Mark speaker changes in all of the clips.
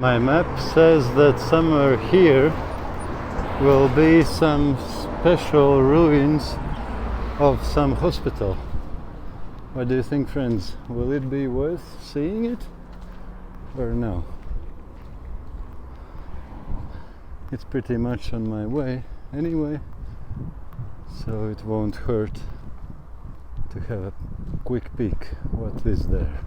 Speaker 1: My map says that somewhere here will be some special ruins of some hospital. What do you think, friends? Will it be worth seeing it or no? It's pretty much on my way anyway, so it won't hurt to have a quick peek what is there.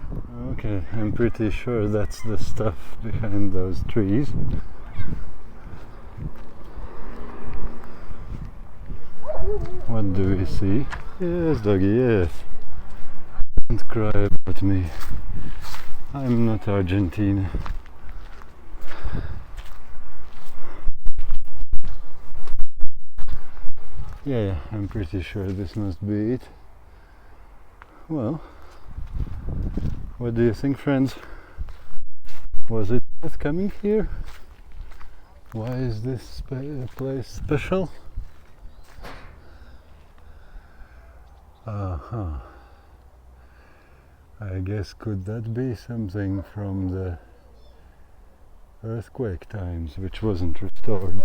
Speaker 1: Okay, I'm pretty sure that's the stuff behind those trees. What do we see? Yes, doggy, yes. Don't cry about me. I'm not Argentina. Yeah, I'm pretty sure this must be it. Well, what do you think, friends? Was it worth coming here? Why is this place special? Uh-huh. I guess could that be something from the earthquake times, which wasn't restored?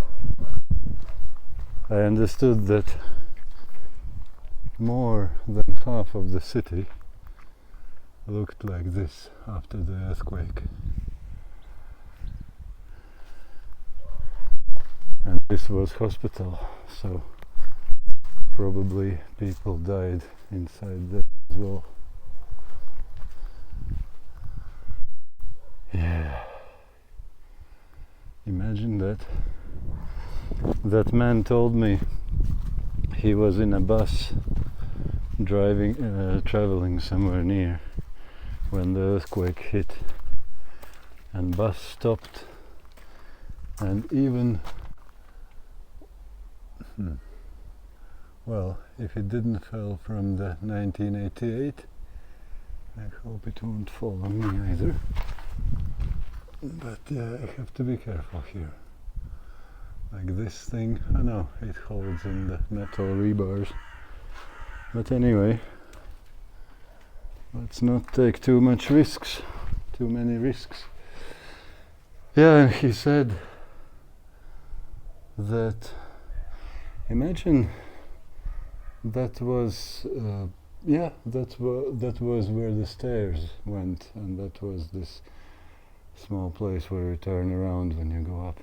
Speaker 1: I understood that more than half of the city looked like this after the earthquake. And this was hospital, so probably people died inside there as well. Yeah. Imagine that. That man told me he was in a bus traveling somewhere near when the earthquake hit, and bus stopped, and even well, if it didn't fall from the 1988, I hope it won't fall on me either. But I have to be careful here. Like this thing, oh no, it holds in the metal rebars. But anyway, let's not take too many risks. Yeah, and he said that, imagine that was that was where the stairs went, and that was this small place where you turn around when you go up.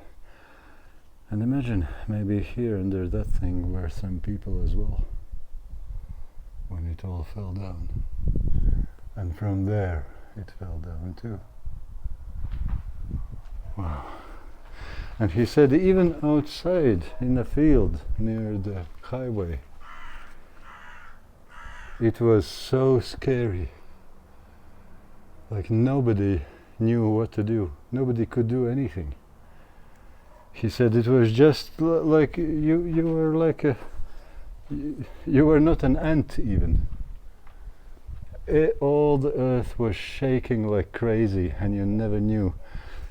Speaker 1: And imagine maybe here under that thing were some people as well when it all fell down, and from there it fell down too. Wow. And he said even outside in a field near the highway it was so scary, like nobody knew what to do, nobody could do anything. He said it was just like you were like you were not an ant even. All the earth was shaking like crazy, and you never knew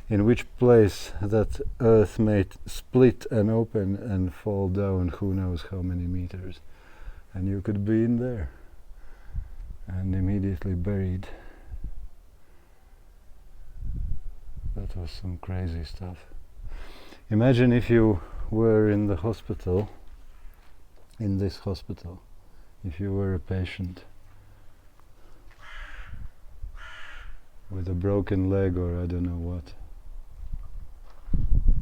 Speaker 1: in which place that earth might split and open and fall down who knows how many meters, and you could be in there and immediately buried. That was some crazy stuff. Imagine if you were in the hospital, in this hospital, if you were a patient with a broken leg or I don't know what,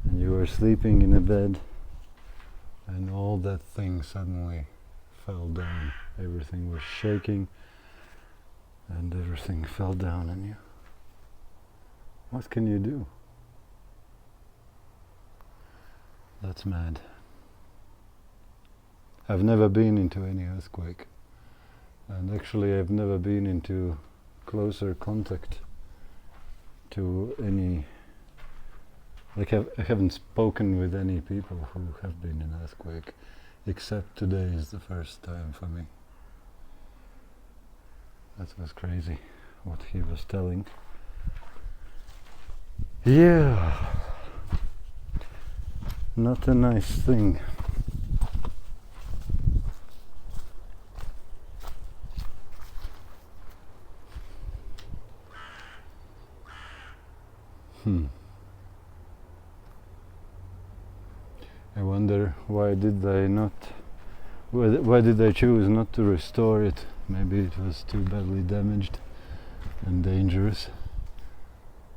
Speaker 1: and you were sleeping in a bed, and all that thing suddenly fell down. Everything was shaking, and everything fell down on you. What can you do? That's mad. I've never been into any earthquake, and actually I've never been into closer contact to any, like I haven't spoken with any people who have been in earthquake, except today is the first time for me. That was crazy what he was telling. Yeah, not a nice thing. wonder why did they choose not to restore it. Maybe it was too badly damaged and dangerous.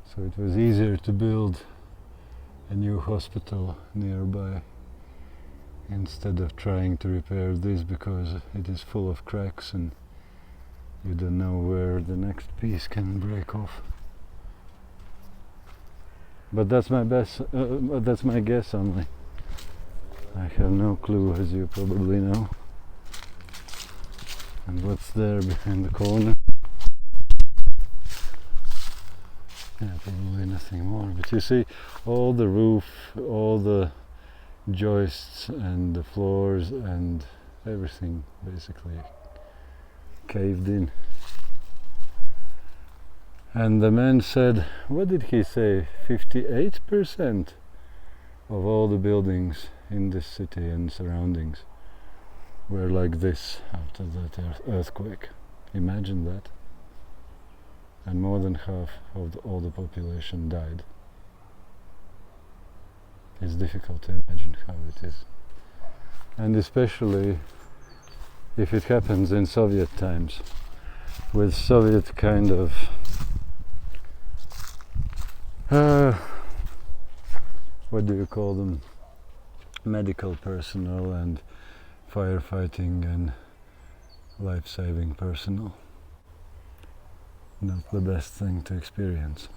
Speaker 1: So it was easier to build a new hospital nearby instead of trying to repair this, because it is full of cracks and you don't know where the next piece can break off. But that's my that's my guess only. I have no clue, as you probably know. And what's there behind the corner? Yeah, probably nothing more. But you see, all the roof, all the joists and the floors and everything basically caved in. And the man said, what did he say, 58% of all the buildings in this city and surroundings were like this after that earthquake. Imagine that. And more than half of all the population died. It's difficult to imagine how it is. And especially if it happens in Soviet times, with Soviet kind of what do you call them? Medical personnel and firefighting and life-saving personnel. Not the best thing to experience.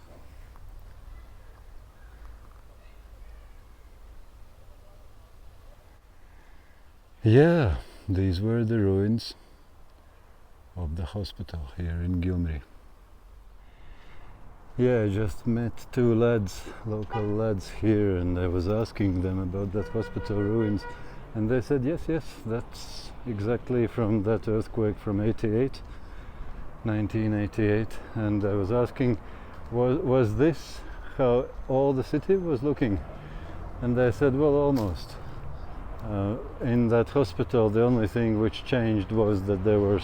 Speaker 1: Yeah, these were the ruins of the hospital here in Gyumri. Yeah, I just met two lads, local lads here, and I was asking them about that hospital ruins, and they said yes, that's exactly from that earthquake from 1988, and I was asking, was this how all the city was looking? And they said, well, almost. In that hospital, the only thing which changed was that there was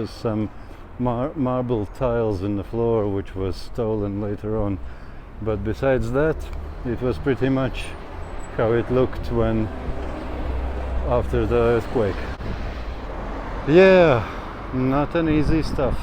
Speaker 1: some marble tiles in the floor, which was stolen later on. But besides that, it was pretty much how it looked after the earthquake. Yeah, not an easy stuff.